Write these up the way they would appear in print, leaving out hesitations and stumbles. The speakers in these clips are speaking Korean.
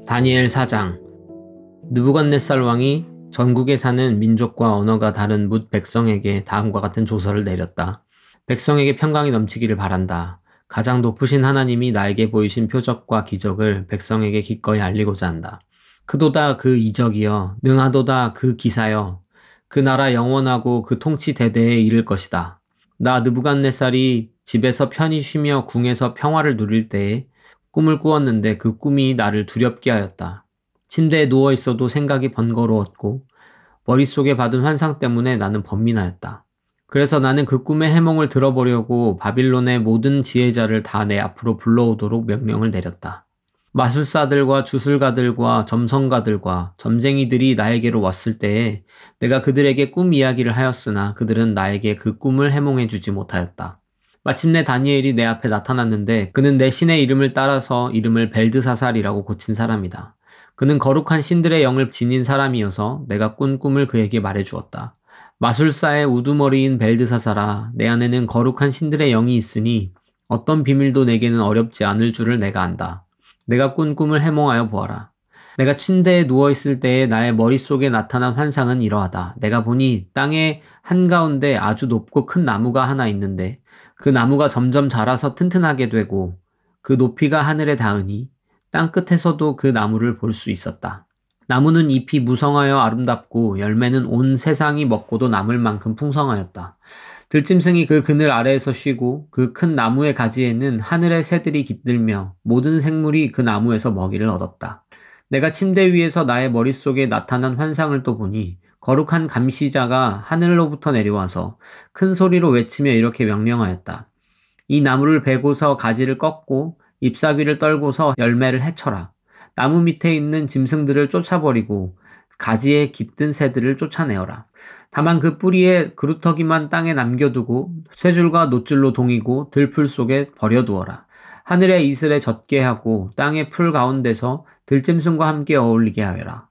다니엘 4장. 느부갓네살 왕이 전국에 사는 민족과 언어가 다른 뭇 백성에게 다음과 같은 조서를 내렸다. 백성에게 평강이 넘치기를 바란다. 가장 높으신 하나님이 나에게 보이신 표적과 기적을 백성에게 기꺼이 알리고자 한다. 크도다 그 이적이여, 능하도다 그 기사여, 그 나라 영원하고 그 통치 대대에 이를 것이다. 나 느부갓네살이 집에서 편히 쉬며 궁에서 평화를 누릴 때에 꿈을 꾸었는데 그 꿈이 나를 두렵게 하였다. 침대에 누워 있어도 생각이 번거로웠고 머릿속에 받은 환상 때문에 나는 번민하였다. 그래서 나는 그 꿈의 해몽을 들어보려고 바빌론의 모든 지혜자를 다 내 앞으로 불러오도록 명령을 내렸다. 마술사들과 주술가들과 점성가들과 점쟁이들이 나에게로 왔을 때에 내가 그들에게 꿈 이야기를 하였으나 그들은 나에게 그 꿈을 해몽해 주지 못하였다. 마침내 다니엘이 내 앞에 나타났는데 그는 내 신의 이름을 따라서 이름을 벨드사살이라고 고친 사람이다. 그는 거룩한 신들의 영을 지닌 사람이어서 내가 꾼 꿈을 그에게 말해주었다. 마술사의 우두머리인 벨드사살아, 내 안에는 거룩한 신들의 영이 있으니 어떤 비밀도 내게는 어렵지 않을 줄을 내가 안다. 내가 꾼 꿈을 해몽하여 보아라. 내가 침대에 누워있을 때에 나의 머릿속에 나타난 환상은 이러하다. 내가 보니 땅의 한가운데 아주 높고 큰 나무가 하나 있는데 그 나무가 점점 자라서 튼튼하게 되고 그 높이가 하늘에 닿으니 땅 끝에서도 그 나무를 볼 수 있었다. 나무는 잎이 무성하여 아름답고 열매는 온 세상이 먹고도 남을 만큼 풍성하였다. 들짐승이 그 그늘 아래에서 쉬고 그 큰 나무의 가지에는 하늘의 새들이 깃들며 모든 생물이 그 나무에서 먹이를 얻었다. 내가 침대 위에서 나의 머릿속에 나타난 환상을 또 보니 거룩한 감시자가 하늘로부터 내려와서 큰 소리로 외치며 이렇게 명령하였다. 이 나무를 베고서 가지를 꺾고 잎사귀를 떨고서 열매를 해쳐라. 나무 밑에 있는 짐승들을 쫓아버리고 가지에 깃든 새들을 쫓아내어라. 다만 그 뿌리에 그루터기만 땅에 남겨두고 쇠줄과 노줄로 동이고 들풀 속에 버려두어라. 하늘의 이슬에 젖게 하고 땅의 풀 가운데서 들짐승과 함께 어울리게 하여라.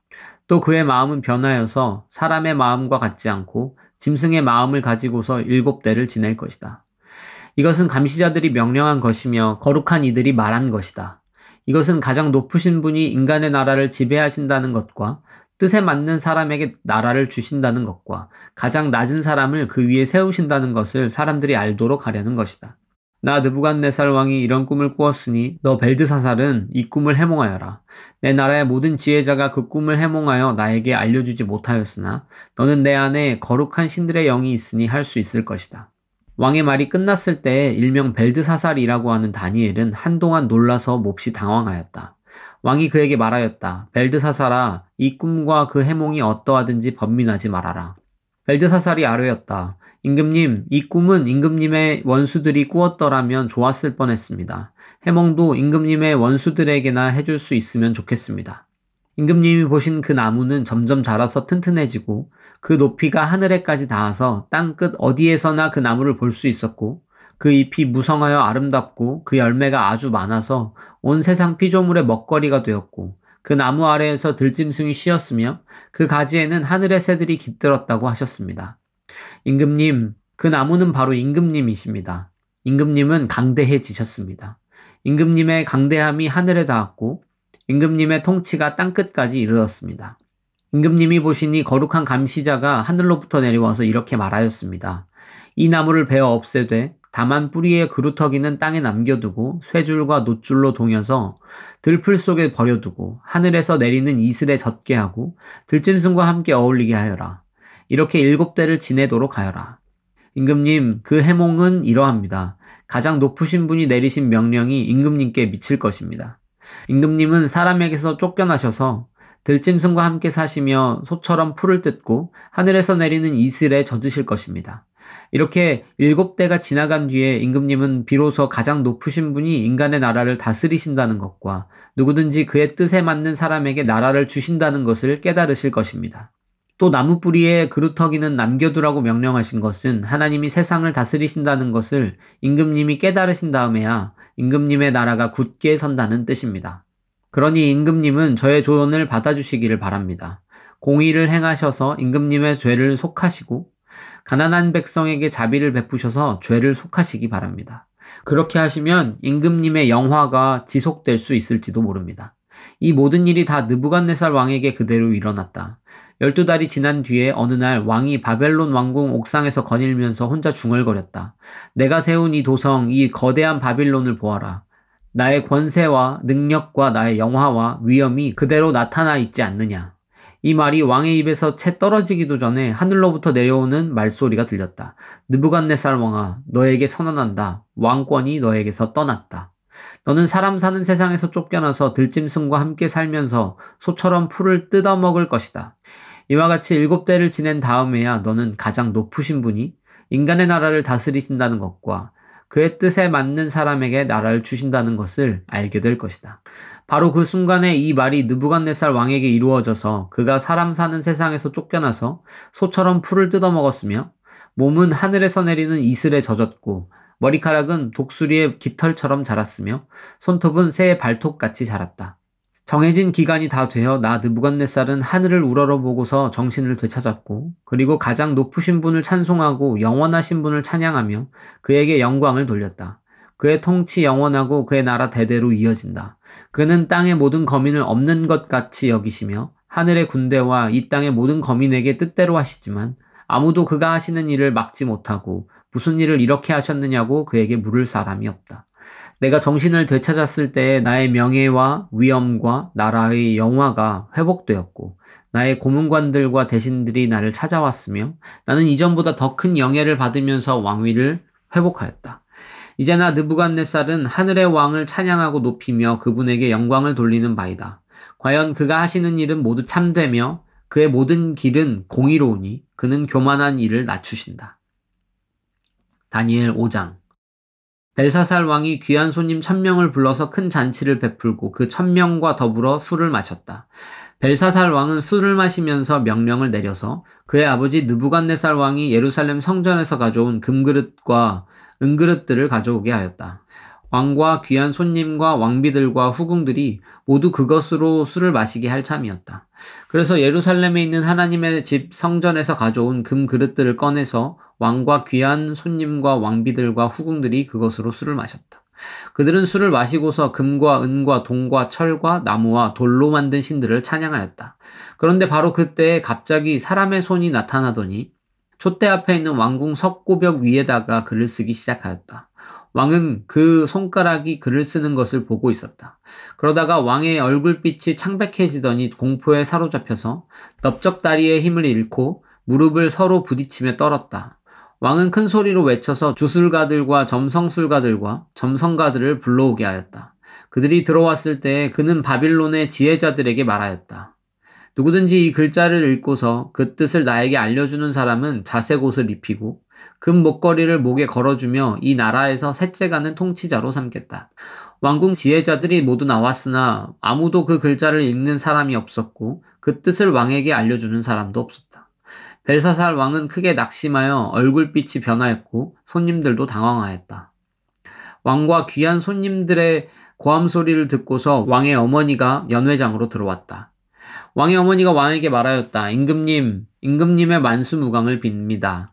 또 그의 마음은 변하여서 사람의 마음과 같지 않고 짐승의 마음을 가지고서 7대를 지낼 것이다. 이것은 감시자들이 명령한 것이며 거룩한 이들이 말한 것이다. 이것은 가장 높으신 분이 인간의 나라를 지배하신다는 것과 뜻에 맞는 사람에게 나라를 주신다는 것과 가장 낮은 사람을 그 위에 세우신다는 것을 사람들이 알도록 하려는 것이다. 나 느부갓네살 왕이 이런 꿈을 꾸었으니 너 벨드사살은 이 꿈을 해몽하여라. 내 나라의 모든 지혜자가 그 꿈을 해몽하여 나에게 알려주지 못하였으나 너는 내 안에 거룩한 신들의 영이 있으니 할 수 있을 것이다. 왕의 말이 끝났을 때 일명 벨드사살이라고 하는 다니엘은 한동안 놀라서 몹시 당황하였다. 왕이 그에게 말하였다. 벨드사살아, 이 꿈과 그 해몽이 어떠하든지 번민하지 말아라. 벨드사살이 아뢰었다. 임금님, 이 꿈은 임금님의 원수들이 꾸었더라면 좋았을 뻔했습니다. 해몽도 임금님의 원수들에게나 해줄 수 있으면 좋겠습니다. 임금님이 보신 그 나무는 점점 자라서 튼튼해지고 그 높이가 하늘에까지 닿아서 땅끝 어디에서나 그 나무를 볼 수 있었고 그 잎이 무성하여 아름답고 그 열매가 아주 많아서 온 세상 피조물의 먹거리가 되었고 그 나무 아래에서 들짐승이 쉬었으며 그 가지에는 하늘의 새들이 깃들었다고 하셨습니다. 임금님, 그 나무는 바로 임금님이십니다. 임금님은 강대해지셨습니다. 임금님의 강대함이 하늘에 닿았고 임금님의 통치가 땅끝까지 이르렀습니다. 임금님이 보시니 거룩한 감시자가 하늘로부터 내려와서 이렇게 말하였습니다. 이 나무를 베어 없애되 다만 뿌리의 그루터기는 땅에 남겨두고 쇠줄과 노줄로 동여서 들풀 속에 버려두고 하늘에서 내리는 이슬에 젖게 하고 들짐승과 함께 어울리게 하여라. 이렇게 7대를 지내도록 하여라. 임금님, 그 해몽은 이러합니다. 가장 높으신 분이 내리신 명령이 임금님께 미칠 것입니다. 임금님은 사람에게서 쫓겨나셔서 들짐승과 함께 사시며 소처럼 풀을 뜯고 하늘에서 내리는 이슬에 젖으실 것입니다. 이렇게 7대가 지나간 뒤에 임금님은 비로소 가장 높으신 분이 인간의 나라를 다스리신다는 것과 누구든지 그의 뜻에 맞는 사람에게 나라를 주신다는 것을 깨달으실 것입니다. 또 나무 뿌리에 그루터기는 남겨두라고 명령하신 것은 하나님이 세상을 다스리신다는 것을 임금님이 깨달으신 다음에야 임금님의 나라가 굳게 선다는 뜻입니다. 그러니 임금님은 저의 조언을 받아주시기를 바랍니다. 공의를 행하셔서 임금님의 죄를 속하시고 가난한 백성에게 자비를 베푸셔서 죄를 속하시기 바랍니다. 그렇게 하시면 임금님의 영화가 지속될 수 있을지도 모릅니다. 이 모든 일이 다 느부갓네살 왕에게 그대로 일어났다. 12달이 지난 뒤에 어느 날 왕이 바벨론 왕궁 옥상에서 거닐면서 혼자 중얼거렸다. 내가 세운 이 도성, 이 거대한 바빌론을 보아라. 나의 권세와 능력과 나의 영화와 위엄이 그대로 나타나 있지 않느냐. 이 말이 왕의 입에서 채 떨어지기도 전에 하늘로부터 내려오는 말소리가 들렸다. 느부갓네살 왕아, 너에게 선언한다. 왕권이 너에게서 떠났다. 너는 사람 사는 세상에서 쫓겨나서 들짐승과 함께 살면서 소처럼 풀을 뜯어먹을 것이다. 이와 같이 7대를 지낸 다음에야 너는 가장 높으신 분이 인간의 나라를 다스리신다는 것과 그의 뜻에 맞는 사람에게 나라를 주신다는 것을 알게 될 것이다. 바로 그 순간에 이 말이 느부갓네살 왕에게 이루어져서 그가 사람 사는 세상에서 쫓겨나서 소처럼 풀을 뜯어먹었으며 몸은 하늘에서 내리는 이슬에 젖었고 머리카락은 독수리의 깃털처럼 자랐으며 손톱은 새의 발톱같이 자랐다. 정해진 기간이 다 되어 나 느부갓네살은 하늘을 우러러보고서 정신을 되찾았고 그리고 가장 높으신 분을 찬송하고 영원하신 분을 찬양하며 그에게 영광을 돌렸다. 그의 통치 영원하고 그의 나라 대대로 이어진다. 그는 땅의 모든 거민을 없는 것 같이 여기시며 하늘의 군대와 이 땅의 모든 거민에게 뜻대로 하시지만 아무도 그가 하시는 일을 막지 못하고 무슨 일을 이렇게 하셨느냐고 그에게 물을 사람이 없다. 내가 정신을 되찾았을 때에 나의 명예와 위엄과 나라의 영화가 회복되었고 나의 고문관들과 대신들이 나를 찾아왔으며 나는 이전보다 더 큰 영예를 받으면서 왕위를 회복하였다. 이제 나 느부갓네살은 하늘의 왕을 찬양하고 높이며 그분에게 영광을 돌리는 바이다. 과연 그가 하시는 일은 모두 참되며 그의 모든 길은 공의로우니 그는 교만한 이를 낮추신다. 다니엘 5장. 벨사살 왕이 귀한 손님 1000명을 불러서 큰 잔치를 베풀고 그 1000명과 더불어 술을 마셨다. 벨사살 왕은 술을 마시면서 명령을 내려서 그의 아버지 느부갓네살 왕이 예루살렘 성전에서 가져온 금그릇과 은그릇들을 가져오게 하였다. 왕과 귀한 손님과 왕비들과 후궁들이 모두 그것으로 술을 마시게 할 참이었다. 그래서 예루살렘에 있는 하나님의 집 성전에서 가져온 금그릇들을 꺼내서 왕과 귀한 손님과 왕비들과 후궁들이 그것으로 술을 마셨다. 그들은 술을 마시고서 금과 은과 동과 철과 나무와 돌로 만든 신들을 찬양하였다. 그런데 바로 그때에 갑자기 사람의 손이 나타나더니 촛대 앞에 있는 왕궁 석고벽 위에다가 글을 쓰기 시작하였다. 왕은 그 손가락이 글을 쓰는 것을 보고 있었다. 그러다가 왕의 얼굴빛이 창백해지더니 공포에 사로잡혀서 넓적다리의 힘을 잃고 무릎을 서로 부딪히며 떨었다. 왕은 큰 소리로 외쳐서 주술가들과 점성술가들과 점성가들을 불러오게 하였다. 그들이 들어왔을 때 그는 바빌론의 지혜자들에게 말하였다. 누구든지 이 글자를 읽고서 그 뜻을 나에게 알려주는 사람은 자색 옷을 입히고 금 목걸이를 목에 걸어주며 이 나라에서 셋째 가는 통치자로 삼겠다. 왕궁 지혜자들이 모두 나왔으나 아무도 그 글자를 읽는 사람이 없었고 그 뜻을 왕에게 알려주는 사람도 없었다. 벨사살 왕은 크게 낙심하여 얼굴빛이 변하였고 손님들도 당황하였다. 왕과 귀한 손님들의 고함 소리를 듣고서 왕의 어머니가 연회장으로 들어왔다. 왕의 어머니가 왕에게 말하였다. 임금님의 만수무강을 빕니다.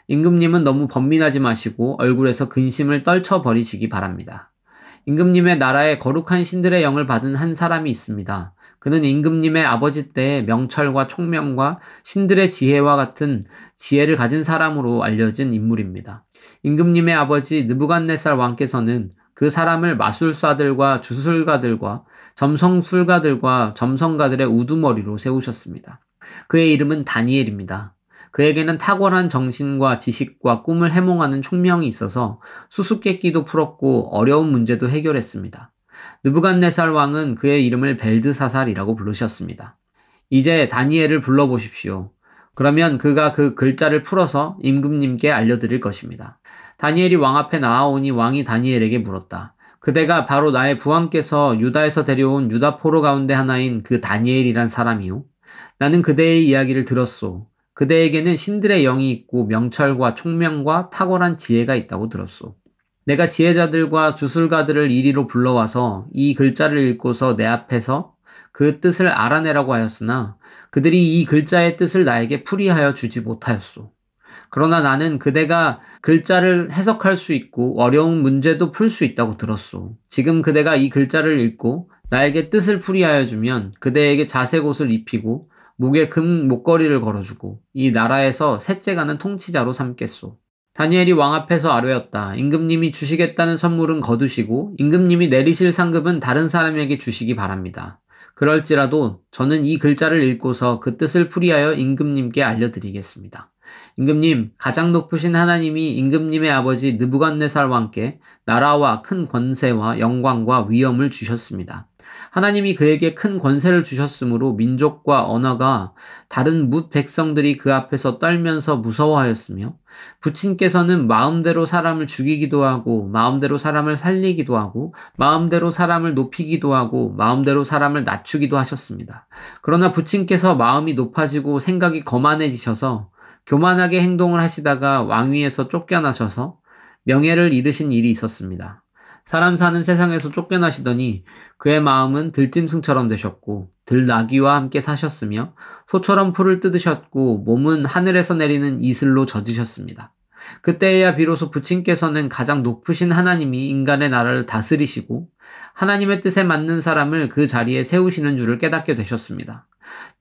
임금님은 너무 번민하지 마시고 얼굴에서 근심을 떨쳐버리시기 바랍니다. 임금님의 나라에 거룩한 신들의 영을 받은 한 사람이 있습니다. 그는 임금님의 아버지 때의 명철과 총명과 신들의 지혜와 같은 지혜를 가진 사람으로 알려진 인물입니다. 임금님의 아버지 느부갓네살 왕께서는 그 사람을 마술사들과 주술가들과 점성술가들과 점성가들의 우두머리로 세우셨습니다. 그의 이름은 다니엘입니다. 그에게는 탁월한 정신과 지식과 꿈을 해몽하는 총명이 있어서 수수께끼도 풀었고 어려운 문제도 해결했습니다. 느부갓네살 왕은 그의 이름을 벨드사살이라고 부르셨습니다. 이제 다니엘을 불러보십시오. 그러면 그가 그 글자를 풀어서 임금님께 알려드릴 것입니다. 다니엘이 왕 앞에 나아오니 왕이 다니엘에게 물었다. 그대가 바로 나의 부왕께서 유다에서 데려온 유다 포로 가운데 하나인 그 다니엘이란 사람이요. 나는 그대의 이야기를 들었소. 그대에게는 신들의 영이 있고 명철과 총명과 탁월한 지혜가 있다고 들었소. 내가 지혜자들과 주술가들을 이리로 불러와서 이 글자를 읽고서 내 앞에서 그 뜻을 알아내라고 하였으나 그들이 이 글자의 뜻을 나에게 풀이하여 주지 못하였소. 그러나 나는 그대가 글자를 해석할 수 있고 어려운 문제도 풀 수 있다고 들었소. 지금 그대가 이 글자를 읽고 나에게 뜻을 풀이하여 주면 그대에게 자색 옷을 입히고 목에 금 목걸이를 걸어주고 이 나라에서 셋째 가는 통치자로 삼겠소. 다니엘이 왕 앞에서 아뢰었다. 임금님이 주시겠다는 선물은 거두시고 임금님이 내리실 상급은 다른 사람에게 주시기 바랍니다. 그럴지라도 저는 이 글자를 읽고서 그 뜻을 풀이하여 임금님께 알려드리겠습니다. 임금님, 가장 높으신 하나님이 임금님의 아버지 느부갓네살 왕께 나라와 큰 권세와 영광과 위엄을 주셨습니다. 하나님이 그에게 큰 권세를 주셨으므로 민족과 언어가 다른 뭇 백성들이 그 앞에서 떨면서 무서워하였으며 부친께서는 마음대로 사람을 죽이기도 하고 마음대로 사람을 살리기도 하고 마음대로 사람을 높이기도 하고 마음대로 사람을 낮추기도 하셨습니다. 그러나 부친께서 마음이 높아지고 생각이 거만해지셔서 교만하게 행동을 하시다가 왕위에서 쫓겨나셔서 명예를 잃으신 일이 있었습니다. 사람 사는 세상에서 쫓겨나시더니 그의 마음은 들짐승처럼 되셨고 들나귀와 함께 사셨으며 소처럼 풀을 뜯으셨고 몸은 하늘에서 내리는 이슬로 젖으셨습니다. 그때에야 비로소 부친께서는 가장 높으신 하나님이 인간의 나라를 다스리시고 하나님의 뜻에 맞는 사람을 그 자리에 세우시는 줄을 깨닫게 되셨습니다.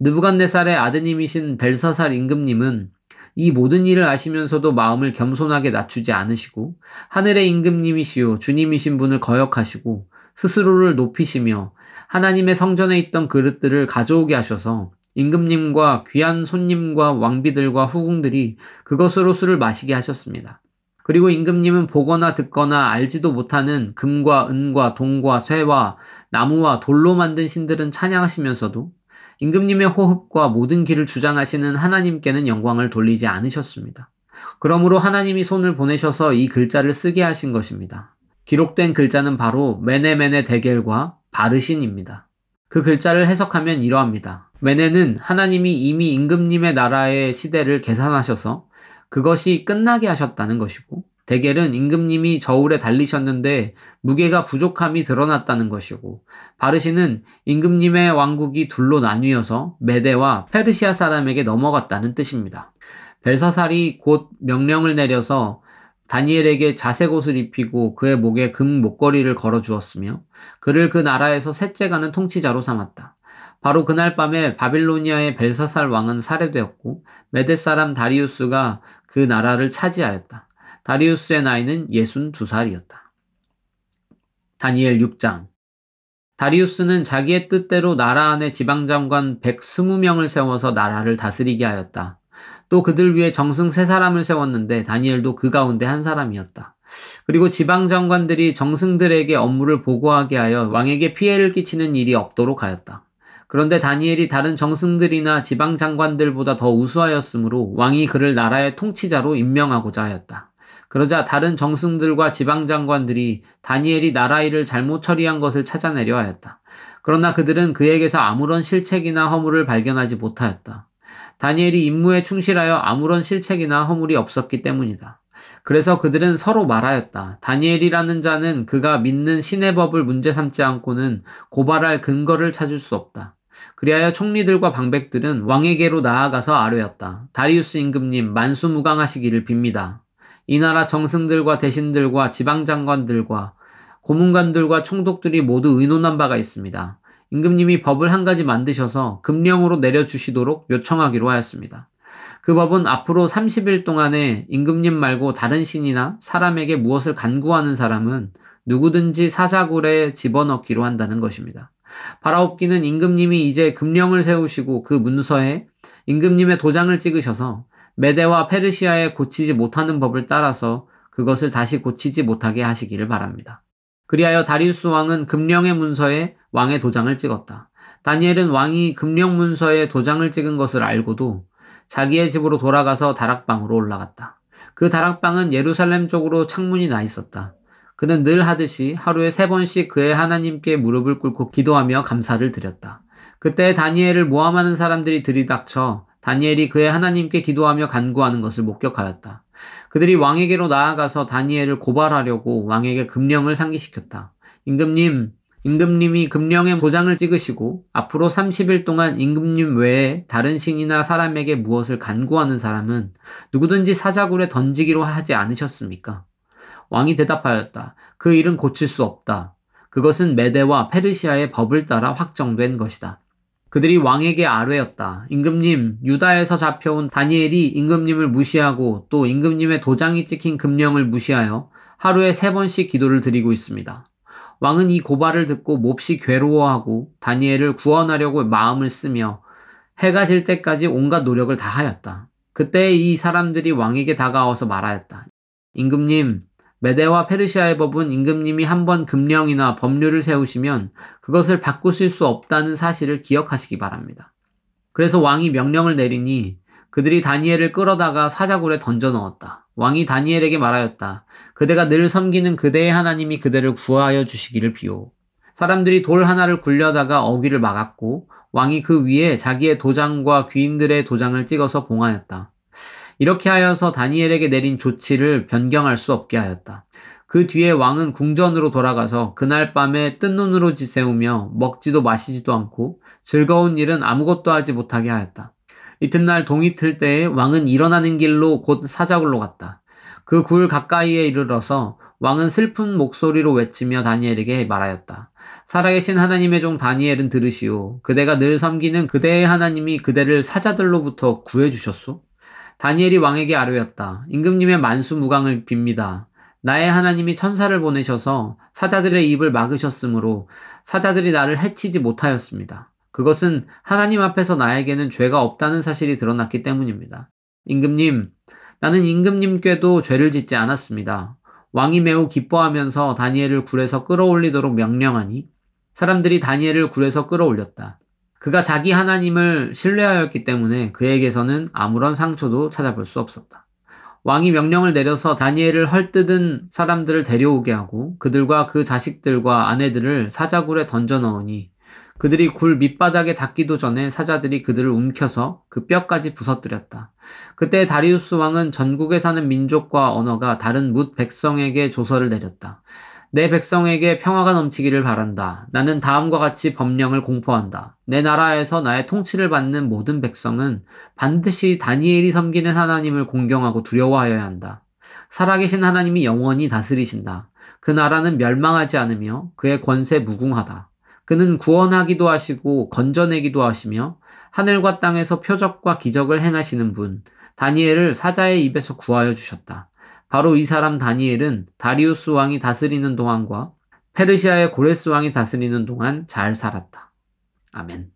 느부갓네살의 아드님이신 벨사살 임금님은 이 모든 일을 아시면서도 마음을 겸손하게 낮추지 않으시고 하늘의 임금님이시요 주님이신 분을 거역하시고 스스로를 높이시며 하나님의 성전에 있던 그릇들을 가져오게 하셔서 임금님과 귀한 손님과 왕비들과 후궁들이 그것으로 술을 마시게 하셨습니다. 그리고 임금님은 보거나 듣거나 알지도 못하는 금과 은과 동과 쇠와 나무와 돌로 만든 신들은 찬양하시면서도 임금님의 호흡과 모든 길을 주장하시는 하나님께는 영광을 돌리지 않으셨습니다. 그러므로 하나님이 손을 보내셔서 이 글자를 쓰게 하신 것입니다. 기록된 글자는 바로 메네메네 데겔과 바르신입니다. 그 글자를 해석하면 이러합니다. 메네는 하나님이 이미 임금님의 나라의 시대를 계산하셔서 그것이 끝나게 하셨다는 것이고, 데겔은 임금님이 저울에 달리셨는데 무게가 부족함이 드러났다는 것이고, 바르신은 임금님의 왕국이 둘로 나뉘어서 메대와 페르시아 사람에게 넘어갔다는 뜻입니다. 벨사살이 곧 명령을 내려서 다니엘에게 자색 옷을 입히고 그의 목에 금 목걸이를 걸어 주었으며 그를 그 나라에서 셋째 가는 통치자로 삼았다. 바로 그날 밤에 바빌로니아의 벨사살 왕은 살해되었고 메대 사람 다리우스가 그 나라를 차지하였다. 다리우스의 나이는 62살이었다. 다니엘 6장. 다리우스는 자기의 뜻대로 나라 안에 지방장관 120명을 세워서 나라를 다스리게 하였다. 또 그들 위에 정승 3사람을 세웠는데 다니엘도 그 가운데 한 사람이었다. 그리고 지방장관들이 정승들에게 업무를 보고하게 하여 왕에게 피해를 끼치는 일이 없도록 하였다. 그런데 다니엘이 다른 정승들이나 지방장관들보다 더 우수하였으므로 왕이 그를 나라의 통치자로 임명하고자 하였다. 그러자 다른 정승들과 지방장관들이 다니엘이 나라 일을 잘못 처리한 것을 찾아내려 하였다. 그러나 그들은 그에게서 아무런 실책이나 허물을 발견하지 못하였다. 다니엘이 임무에 충실하여 아무런 실책이나 허물이 없었기 때문이다. 그래서 그들은 서로 말하였다. 다니엘이라는 자는 그가 믿는 신의 법을 문제 삼지 않고는 고발할 근거를 찾을 수 없다. 그리하여 총리들과 방백들은 왕에게로 나아가서 아뢰었다. 다리우스 임금님, 만수무강하시기를 빕니다. 이 나라 정승들과 대신들과 지방장관들과 고문관들과 총독들이 모두 의논한 바가 있습니다. 임금님이 법을 한 가지 만드셔서 금령으로 내려주시도록 요청하기로 하였습니다. 그 법은 앞으로 30일 동안에 임금님 말고 다른 신이나 사람에게 무엇을 간구하는 사람은 누구든지 사자굴에 집어넣기로 한다는 것입니다. 바라옵기는 임금님이 이제 금령을 세우시고 그 문서에 임금님의 도장을 찍으셔서 메대와 페르시아에 고치지 못하는 법을 따라서 그것을 다시 고치지 못하게 하시기를 바랍니다. 그리하여 다리우스 왕은 금령의 문서에 왕의 도장을 찍었다. 다니엘은 왕이 금령 문서에 도장을 찍은 것을 알고도 자기의 집으로 돌아가서 다락방으로 올라갔다. 그 다락방은 예루살렘 쪽으로 창문이 나 있었다. 그는 늘 하듯이 하루에 3번씩 그의 하나님께 무릎을 꿇고 기도하며 감사를 드렸다. 그때 다니엘을 모함하는 사람들이 들이닥쳐 다니엘이 그의 하나님께 기도하며 간구하는 것을 목격하였다. 그들이 왕에게로 나아가서 다니엘을 고발하려고 왕에게 금령을 상기시켰다. 임금님, 임금님이 금령에 도장을 찍으시고 앞으로 30일 동안 임금님 외에 다른 신이나 사람에게 무엇을 간구하는 사람은 누구든지 사자굴에 던지기로 하지 않으셨습니까? 왕이 대답하였다. 그 일은 고칠 수 없다. 그것은 메대와 페르시아의 법을 따라 확정된 것이다. 그들이 왕에게 아뢰었다. 임금님, 유다에서 잡혀온 다니엘이 임금님을 무시하고 또 임금님의 도장이 찍힌 금령을 무시하여 하루에 3번씩 기도를 드리고 있습니다. 왕은 이 고발을 듣고 몹시 괴로워하고 다니엘을 구원하려고 마음을 쓰며 해가 질 때까지 온갖 노력을 다하였다. 그때 이 사람들이 왕에게 다가와서 말하였다. 임금님, 메대와 페르시아의 법은 임금님이 한번 금령이나 법률을 세우시면 그것을 바꾸실 수 없다는 사실을 기억하시기 바랍니다. 그래서 왕이 명령을 내리니 그들이 다니엘을 끌어다가 사자굴에 던져 넣었다. 왕이 다니엘에게 말하였다. 그대가 늘 섬기는 그대의 하나님이 그대를 구하여 주시기를 비오. 사람들이 돌 하나를 굴려다가 어귀를 막았고 왕이 그 위에 자기의 도장과 귀인들의 도장을 찍어서 봉하였다. 이렇게 하여서 다니엘에게 내린 조치를 변경할 수 없게 하였다. 그 뒤에 왕은 궁전으로 돌아가서 그날 밤에 뜬 눈으로 지새우며 먹지도 마시지도 않고 즐거운 일은 아무것도 하지 못하게 하였다. 이튿날 동이 틀 때에 왕은 일어나는 길로 곧 사자굴로 갔다. 그 굴 가까이에 이르러서 왕은 슬픈 목소리로 외치며 다니엘에게 말하였다. 살아계신 하나님의 종 다니엘은 들으시오. 그대가 늘 섬기는 그대의 하나님이 그대를 사자들로부터 구해주셨소? 다니엘이 왕에게 아뢰었다. 임금님의 만수무강을 빕니다. 나의 하나님이 천사를 보내셔서 사자들의 입을 막으셨으므로 사자들이 나를 해치지 못하였습니다. 그것은 하나님 앞에서 나에게는 죄가 없다는 사실이 드러났기 때문입니다. 임금님, 나는 임금님께도 죄를 짓지 않았습니다. 왕이 매우 기뻐하면서 다니엘을 굴에서 끌어올리도록 명령하니 사람들이 다니엘을 굴에서 끌어올렸다. 그가 자기 하나님을 신뢰하였기 때문에 그에게서는 아무런 상처도 찾아볼 수 없었다. 왕이 명령을 내려서 다니엘을 헐뜯은 사람들을 데려오게 하고 그들과 그 자식들과 아내들을 사자굴에 던져 넣으니 그들이 굴 밑바닥에 닿기도 전에 사자들이 그들을 움켜서 그 뼈까지 부서뜨렸다. 그때 다리우스 왕은 전국에 사는 민족과 언어가 다른 뭇 백성에게 조서를 내렸다. 내 백성에게 평화가 넘치기를 바란다. 나는 다음과 같이 법령을 공포한다. 내 나라에서 나의 통치를 받는 모든 백성은 반드시 다니엘이 섬기는 하나님을 공경하고 두려워하여야 한다. 살아계신 하나님이 영원히 다스리신다. 그 나라는 멸망하지 않으며 그의 권세 무궁하다. 그는 구원하기도 하시고 건져내기도 하시며 하늘과 땅에서 표적과 기적을 행하시는 분, 다니엘을 사자의 입에서 구하여 주셨다. 바로 이 사람 다니엘은 다리우스 왕이 다스리는 동안과 페르시아의 고레스 왕이 다스리는 동안 잘 살았다. 아멘.